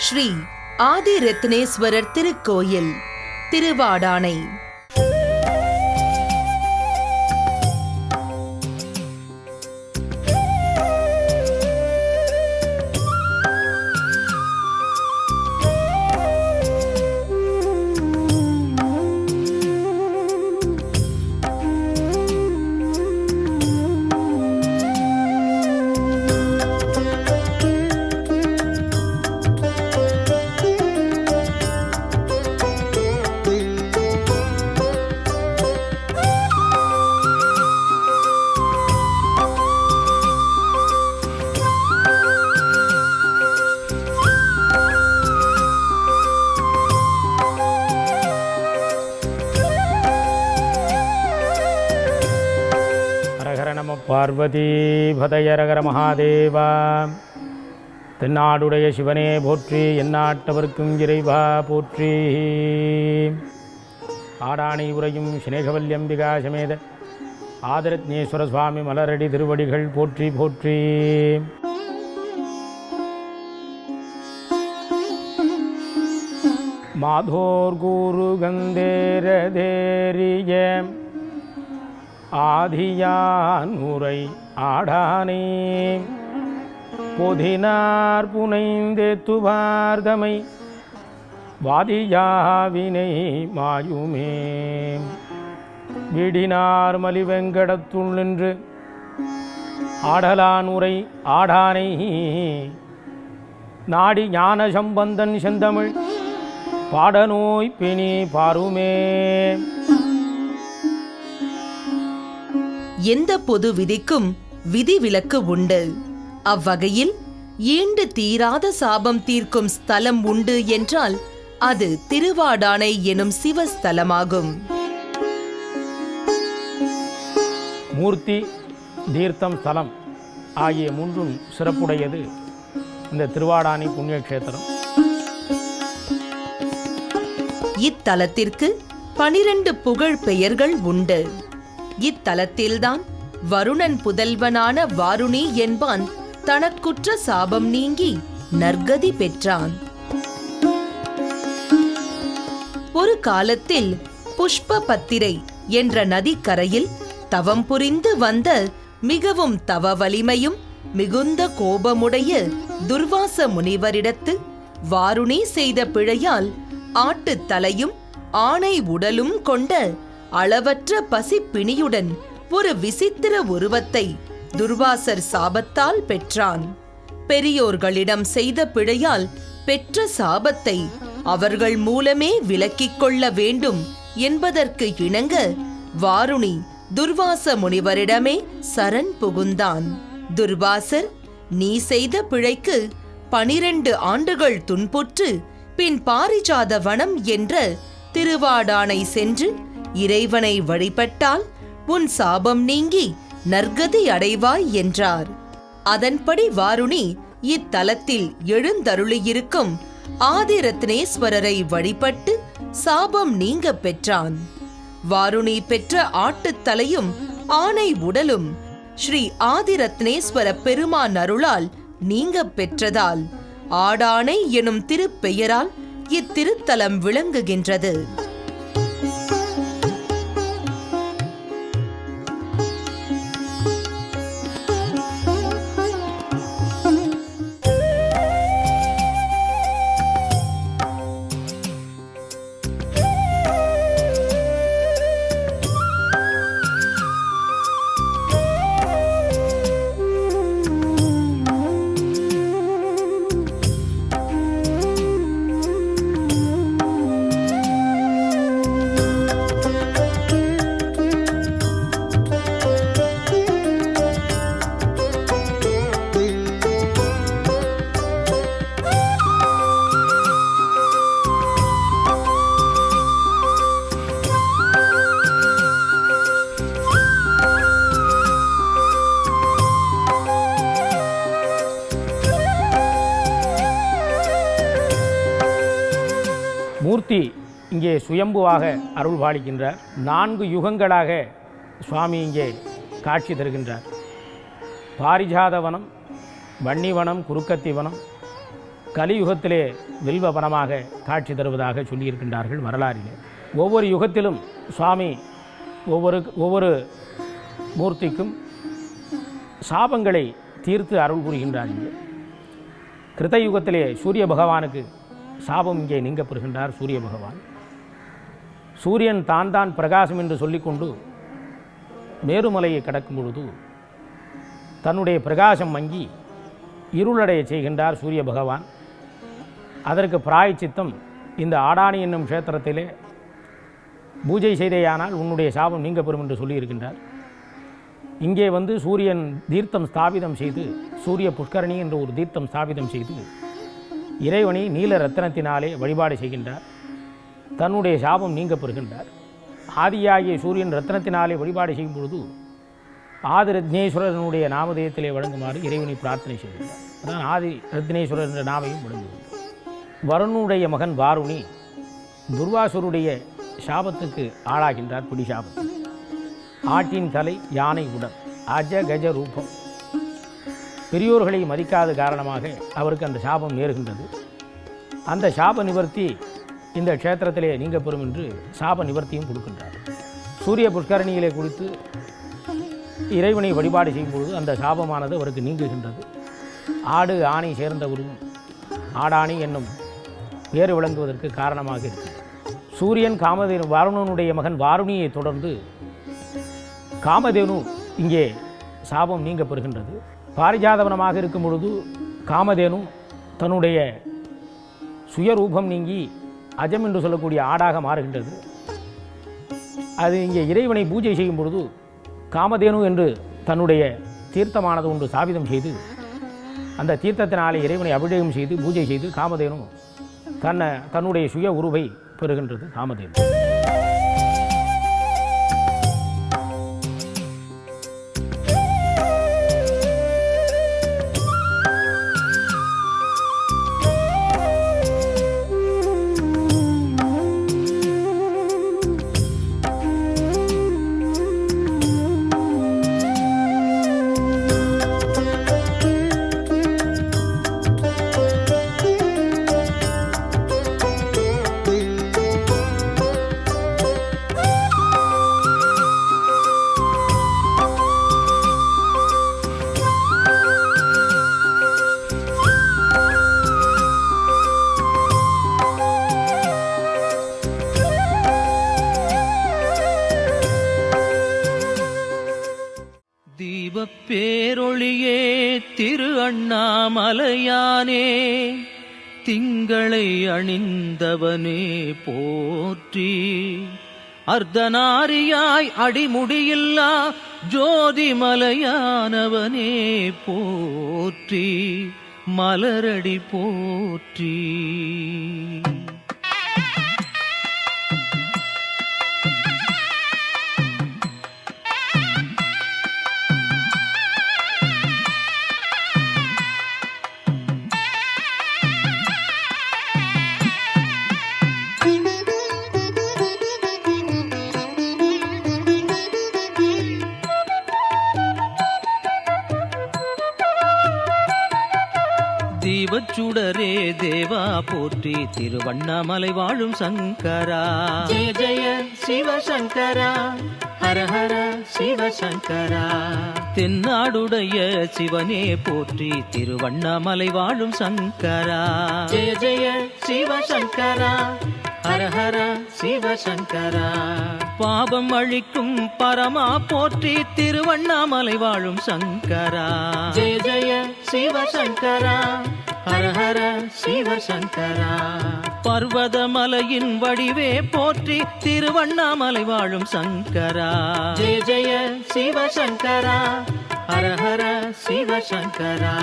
ஸ்ரீ ஆதிரத்னேஸ்வரர் திருக்கோயில், திருவாடானை. பார்வதி பதயரகர மகாதேவா. தென்னாடுடைய சிவனே போற்றி, எந்நாட்டவர்க்கும் இறைவா போற்றி. ஆடானை உரையும் சினேகவல்யம்பிகா சமேத ஆதிரத்னேஸ்வர சுவாமி மலரடி திருவடிகள் போற்றி போற்றி. மாதோர் கூறு கந்தேரதேரிய ஆதியானுரை ஆடானே பொதினார் புனைந்தே துவார்தமை வாதியாவினை மாயுமே. விடினார் மலிவெங்கடத்துள் நின்று ஆடலானுரை ஆடானை நாடி ஞான சம்பந்தன் செந்தமிழ் பாடநோய் பிணி பாருமே. எந்த பொது விதிக்கும் விதிவிலக்கு உண்டு. அவ்வகையில் ஈண்டு தீராத சாபம் தீர்க்கும் ஸ்தலம் உண்டு என்றால் அது திருவாடானை எனும் சிவஸ்தலமாகும். மூர்த்தி, தீர்த்தம், ஸ்தலம் ஆகிய மூன்றும் சிறப்புடையது இந்த திருவாடானை புண்ணிய கஷேத்திரம். இத்தலத்திற்கு 12 புகழ் பெயர்கள் உண்டு. இத்தலத்தில்தான் வருணன் புதல்வனான வாருணி என்பான் தனக்குற்ற சாபம் நீங்கி நற்கதி பெற்றான். ஒரு காலத்தில் புஷ்ப பத்திரை என்ற நதிக்கரையில் தவம் புரிந்து வந்த மிகவும் தவ வலிமையும் மிகுந்த கோபமுடைய துர்வாச முனிவரிடத்து வாருணி செய்த பிழையால் ஆட்டுத் தலையும் ஆணை உடலும் கொண்ட அளவற்ற பசிப்பிணியுடன் ஒரு விசித்திர உருவத்தை துர்வாசர் சாபத்தால் பெற்றான். பெரியோர்களிடம் செய்த பிழையால் பெற்ற சாபத்தை அவர்கள் மூலமே விலக்கிக் கொள்ள வேண்டும் என்பதற்கு இணங்க வாருணி துர்வாச முனிவரிடமே சரண் புகுந்தான். துர்வாசர், நீ செய்த பிழைக்கு 12 ஆண்டுகள் துன்புற்று பின் பாரிஜாத வனம் என்ற திருவாடானை சென்று இறைவனை வழிபட்டால் உன் சாபம் நீங்கி நற்கதி அடைவாய் என்றார். அதன்படி வாருணி இத்தலத்தில் எழுந்தருளியிருக்கும் ஆதிரத்னேஸ்வரரை வழிபட்டு சாபம் நீங்க பெற்றான். வாருணி பெற்ற ஆட்டுத்தலையும் ஆணை உடலும் ஸ்ரீ ஆதிரத்னேஸ்வர பெருமான் அருளால் நீங்க பெற்றதால் ஆடானை எனும் திருப்பெயரால் இத்திருத்தலம் விளங்குகின்றது. மூர்த்தி இங்கே சுயம்புவாக அருள் பாலிக்கின்றார். 4 யுகங்களாக சுவாமி இங்கே காட்சி தருகின்றார். பாரிஜாத வனம், வன்னிவனம், குறுக்கத்தி வனம், கலியுகத்திலே வில்வவனமாக காட்சி தருவதாக சொல்லியிருக்கின்றார்கள் வரலாறிலே. ஒவ்வொரு யுகத்திலும் சுவாமி ஒவ்வொரு மூர்த்திக்கும் சாபங்களை தீர்த்து அருள் புரிகின்றார். இங்கே கிருத்தயுகத்திலே சூரிய பகவானுக்கு சாபம் இங்கே நீங்கப்பெறுகின்றார். சூரிய பகவான் சூரியன் தான் பிரகாசம் என்று சொல்லிக்கொண்டு மேருமலையை கடக்கும் பொழுது தன்னுடைய பிரகாசம் மங்கி இருளடைய செய்கின்றார் சூரிய பகவான். அதற்கு பிராயச்சித்தம் இந்த ஆடானி என்னும் க்ஷேத்திரத்திலே பூஜை செய்தேயானால் உன்னுடைய சாபம் நீங்க பெறும் என்று சொல்லியிருக்கின்றார். இங்கே வந்து சூரியன் தீர்த்தம் ஸ்தாபிதம் செய்து, சூரிய புஷ்கரணி என்ற ஒரு தீர்த்தம் ஸ்தாபிதம் செய்து இறைவனை நீல ரத்தினத்தினாலே வழிபாடு செய்கின்றார். தன்னுடைய சாபம் நீங்க பெறுகின்றார். ஆதியாகிய சூரியன் ரத்தினத்தினாலே வழிபாடு செய்யும் பொழுது ஆதி ரத்னேஸ்வரனுடைய நாமதேயத்திலே வழங்குமாறு இறைவனை பிரார்த்தனை செய்கின்றார். அதான் ஆதி ரத்னேஸ்வரர் என்ற நாமையும் வழங்குகின்றார். வருணுடைய மகன் வாருணி துர்வாசுருடைய சாபத்துக்கு ஆளாகின்றார். பிடி சாபம். ஆட்டின் தலை யானை உடல் அஜ கஜ ரூபம். பெரியோர்களை மதிக்காத காரணமாக அவருக்கு அந்த சாபம் நேருகின்றது. அந்த சாப நிவர்த்தி இந்த க்ஷேத்திரத்திலே நீங்க பெறும் என்று சாப நிவர்த்தியும் கொடுக்கின்றார். சூரிய புஷ்கரணியிலே குளித்து இறைவனை வழிபாடு செய்யும் பொழுது அந்த சாபமானது அவருக்கு நீங்குகின்றது. ஆடு ஆணை சேர்ந்த உருவம் ஆடாணி என்னும் பேறு விளங்குவதற்கு காரணமாக இருக்கிறது. சூரியன் காமதேனு வருணனுடைய மகன் வாருணியை தொடர்ந்து காமதேனு இங்கே சாபம் நீங்க பெறுகின்றது. பாரிஜாதவனமாக இருக்கும் பொழுது காமதேனு தன்னுடைய சுயரூபம் நீங்கி அஜம் என்று சொல்லக்கூடிய ஆடாக மாறுகின்றது. அது இங்கே இறைவனை பூஜை செய்யும் பொழுது காமதேனு என்று தன்னுடைய தீர்த்தமானது ஒன்று சாபிதம் செய்து அந்த தீர்த்தத்தினாலே இறைவனை அபிஷேகம் செய்து பூஜை செய்து காமதேனு தன்னுடைய சுய உருவை பெறுகின்றது. காமதேனு பேரொளியே திரு அண்ணாமலையானே, திங்களை அணிந்தவனே போற்றி. அர்த்தநாரியாய் அடிமுடியில்லா ஜோதிமலையானவனே போற்றி. மலரடி போற்றி. தீபச்சுடரே தேவா போற்றி. திருவண்ணாமலை வாழும் சங்கரா ஜெய ஜெய சிவசங்கரா, ஹர ஹர சிவசங்கரா. தென்னாடுடைய சிவனே போற்றி. திருவண்ணாமலை வாழும் சங்கரா ஜெய ஜெய சிவசங்கரா, ஹர ஹர சிவசங்கரா. பாபம் அழிக்கும் பரமா போற்றி. திருவண்ணாமலை வாழும் சங்கரா ஜெய ஜெய சிவசங்கரா, ஹர ஹர சிவசங்கரா. பர்வதமலையின் வடிவே போற்றி. திருவண்ணாமலை வாழும் சங்கரா ஜெய ஜெய சிவசங்கரா, ஹர ஹர சிவசங்கரா.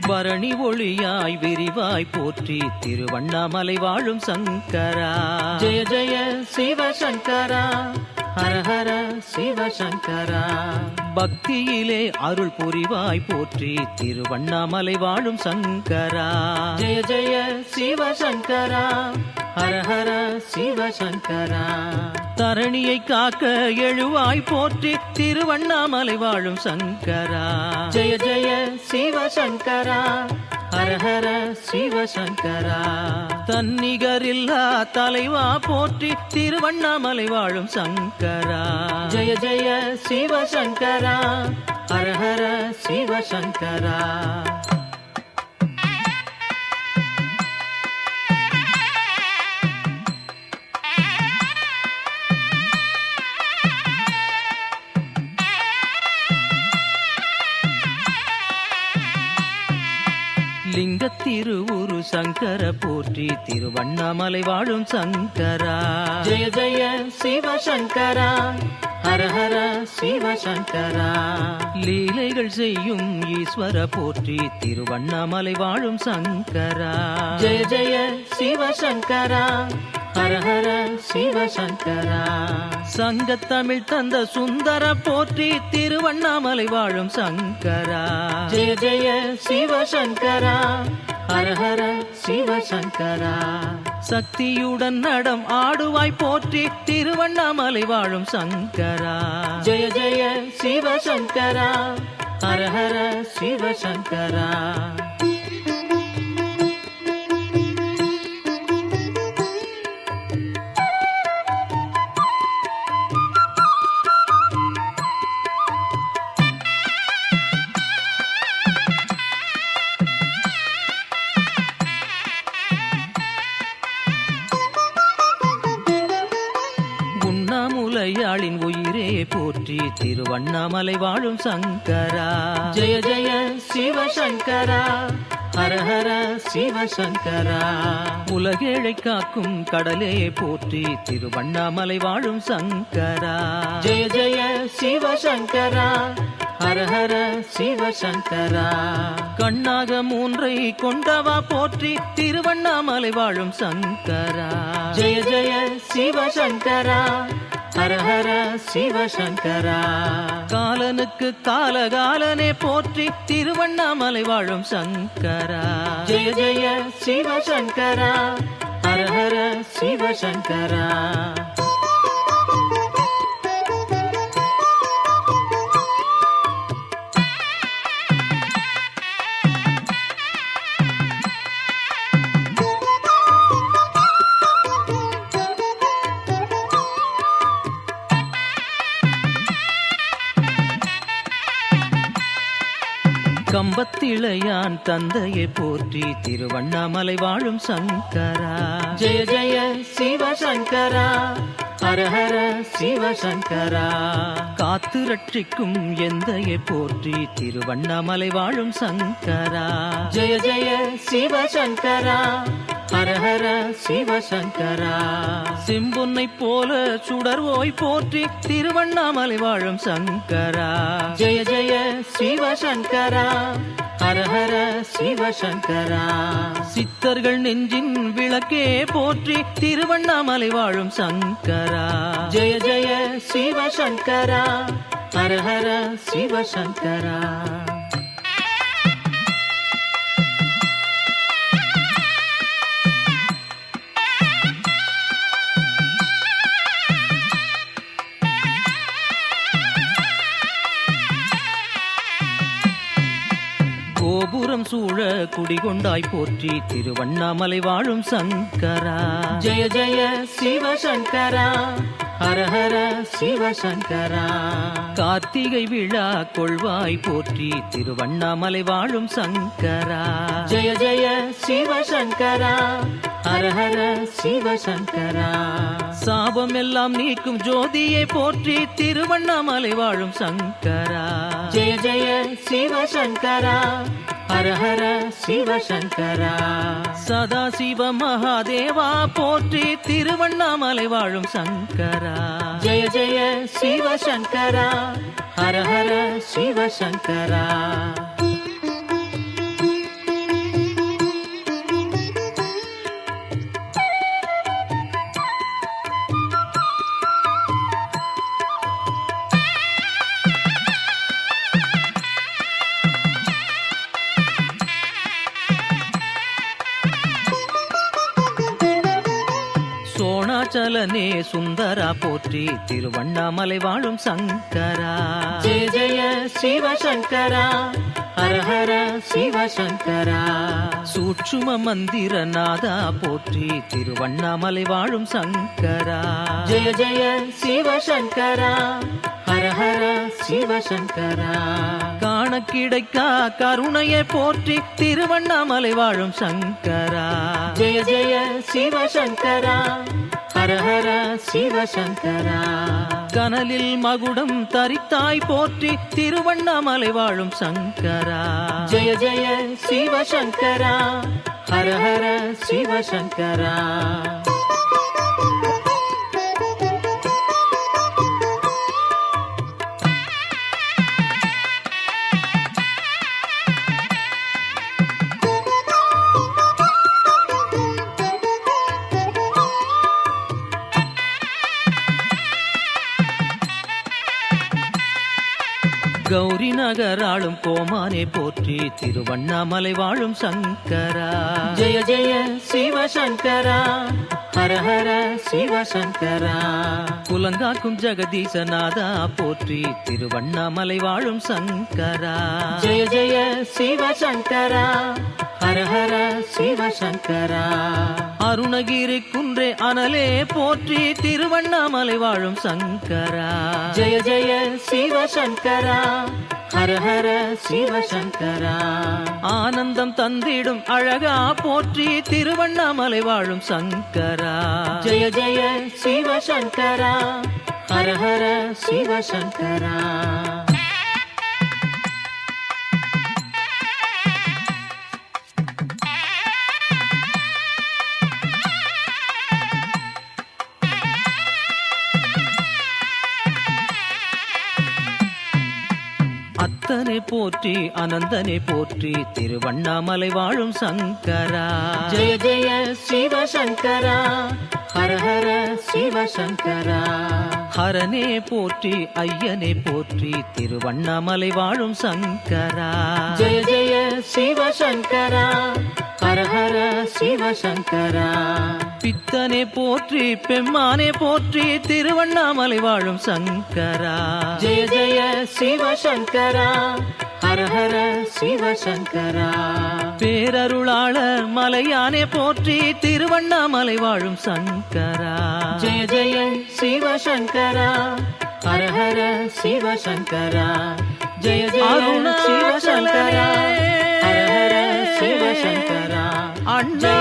பரணி ஒளியாய் விரிவாய் போற்றி. திருவண்ணாமலை வாழும் சங்கரா ஜெய ஜெய சிவசங்கரா, ஹர ஹர சிவசங்கரா. பக்தியிலே அருள் புரிவாய் போற்றி திருவண்ணாமலை வாழும் சங்கரா. ஜெய ஜெய சிவசங்கரா, ஹர ஹர சிவசங்கரா. தரணியை காக்க எழுவாய் போற்றி திருவண்ணாமலை வாழும் சங்கரா. ஜெய ஜெய சிவசங்கரா, ஹர ஹர சிவசங்கரா. தன்னிகரில்லா தலைவா போற்றி திருவண்ணாமலை வாழும் சங்கரா. ஜெய ஜெய சிவசங்கரா, ஹர ஹர சிவசங்கரா. லிங்க திருவுரு சங்கர போற்றி திருவண்ணாமலை வாழும் சங்கரா. ஜெய ஜெய சிவசங்கரா, ஹர ஹர சிவசங்கரா. லீலைகள் செய்யும் ஈஸ்வர போற்றி திருவண்ணாமலை வாழும் சங்கரா. ஜெய ஜெய சிவசங்கரா, ஹர ஹர சிவசங்கரா. சங்கத்தமிழ் தந்த சுந்தர போற்றி திருவண்ணாமலை வாழும் சங்கரா. ஜெய ஜெய சிவசங்கரா, ஹர ஹர சிவசங்கரா. சக்தியுடன் நடம் ஆடுவாய் போற்றி திருவண்ணாமலை வாழும் சங்கரா. ஜெய ஜெய சிவசங்கரா, ஹர ஹர சிவசங்கரா. உண்ணாமுலையாளின் உயிரே போற்றி திருவண்ணாமலை வாழும் சங்கரா. ஜெய ஜெய சிவசங்கரா, ஹர ஹர சிவசங்கரா. உலகேழை காக்கும் கடலே போற்றி திருவண்ணாமலை வாழும் சங்கரா. ஜெய ஜெய சிவசங்கரா, ஹர ஹர சிவசங்கரா. கண்ணாக மூன்றை கொண்டவா போற்றி திருவண்ணாமலை வாழும் சங்கரா. ஜெய ஜெய சிவசங்கரா, ஹர ஹர சிவசங்கரா. காலனுக்கு காலகாலனே போற்றி திருவண்ணாமலை வாழும் சங்கரா. ஜெய ஜெய சிவசங்கரா, ஹர ஹர சிவசங்கரா. கம்பத்திளையான் தந்தையை போற்றி திருவண்ணாமலை வாழும் சங்கரா. ஜெய ஜெய சிவசங்கரா, ஹர ஹர சிவசங்கரா. காத்து ரட்சிக்கும் எந்தையை போற்றி திருவண்ணாமலை வாழும் சங்கரா. ஜெய ஜெய சிவசங்கரா, ஹர ஹர சிவசங்கரா. செம்பொன்னை போல சுடர்வோய் போற்றி திருவண்ணாமலை வாழும் சங்கரா. ஜெய ஜெய சிவசங்கரா, ஹர ஹர சிவசங்கரா. சித்தர்கள் நெஞ்சின் விளக்கே போற்றி திருவண்ணாமலை வாழும் சங்கரா. ஜெய ஜெய சிவசங்கரா, ஹர ஹர சிவசங்கரா. கோபுரம் சூழ குடிகொண்டாய் போற்றி திருவண்ணாமலை வாழும் சங்கரா. ஜெய ஜெய சிவசங்கரா, ஹர ஹர சிவசங்கரா. கார்த்திகை விழா கொள்வாய் போற்றி திருவண்ணாமலை வாழும் சங்கரா. ஜெய ஜெய சிவசங்கரா, ஹர ஹர சிவசங்கரா. சாபம் எல்லாம் நீக்கும் ஜோதியை போற்றி திருவண்ணாமலை வாழும் சங்கரா. ஜெய ஜெய சிவசங்கரா, ஹர ஹர சிவசங்கரா. சதாசிவ மகாதேவா போற்றி திருவண்ணாமலை வாழும் சங்கரா. ஜெய ஜெய சிவசங்கரா, ஹர ஹர சிவசங்கரா. அருணாச்சலனே சுந்தரா போற்றி திருவண்ணாமலை வாழும் சங்கரா ஜெய ஜெய சிவசங்கரா ஹர ஹர சிவசங்கரா சூட்சும மந்திர நாதா போற்றி திருவண்ணாமலை வாழும் சங்கரா ஜெய ஜெய சிவசங்கரா ஹர ஹர சிவசங்கரா காண கிடைக்கா கருணையை போற்றி திருவண்ணாமலை வாழும் சங்கரா ஜெய ஜெய சிவசங்கரா ஹர ஹர சிவசங்கரா கனலில் மகுடம் தரித்தாய் போற்றி திருவண்ணாமலை வாழும் சங்கரா ஜெய ஜெய சிவசங்கரா ஹர ஹர சிவசங்கரா கௌரி நகராளும் கோமானே போற்றி திருவண்ணாமலை வாழும் சங்கரா ஜெய ஜெய சிவசங்கரா ஹர ஹர சிவசங்கரா குலங்காக்கும் ஜெகதீசநாதா போற்றி திருவண்ணாமலை வாழும் சங்கரா ஜெய ஜெய சிவசங்கரா ஹர ஹர சிவசங்கரா அருணகிரி குன்றே அனலே போற்றி திருவண்ணாமலை வாழும் சங்கரா ஜெய ஜெய சிவசங்கரா ஹர ஹர சிவசங்கரா ஆனந்தம் தந்திடும் அழகா போற்றி திருவண்ணாமலை வாழும் சங்கரா ஜெய ஜெய சிவசங்கரா ஹர ஹர சிவசங்கரா அத்தனை போற்றி அனந்தனை போற்றி திருவண்ணாமலை வாழும் சங்கரா ஜெய ஜெய சிவசங்கரா ஹர ஹர சிவசங்கரா ஹரனே போற்றி ஐயனே போற்றி திருவண்ணாமலை வாழும் சங்கரா ஜெய ஜெய சிவசங்கரா ஹர ஹர சிவசங்கரா பித்தனே போற்றி பெம்மானே போற்றி திருவண்ணாமலை வாழும் சங்கரா ஜெய ஜெய சிவசங்கரா ஹர ஹர சிவசங்கரா பேரருளாளர் மலையானே போற்றி திருவண்ணாமலை வாழும் சங்கரா ஜெய ஜெய சிவசங்கரா ஹர ஹர சிவசங்கரா ஜெய ஜெய சிவசங்கரா ஹர ஹர சிவசங்கரா அண்ணா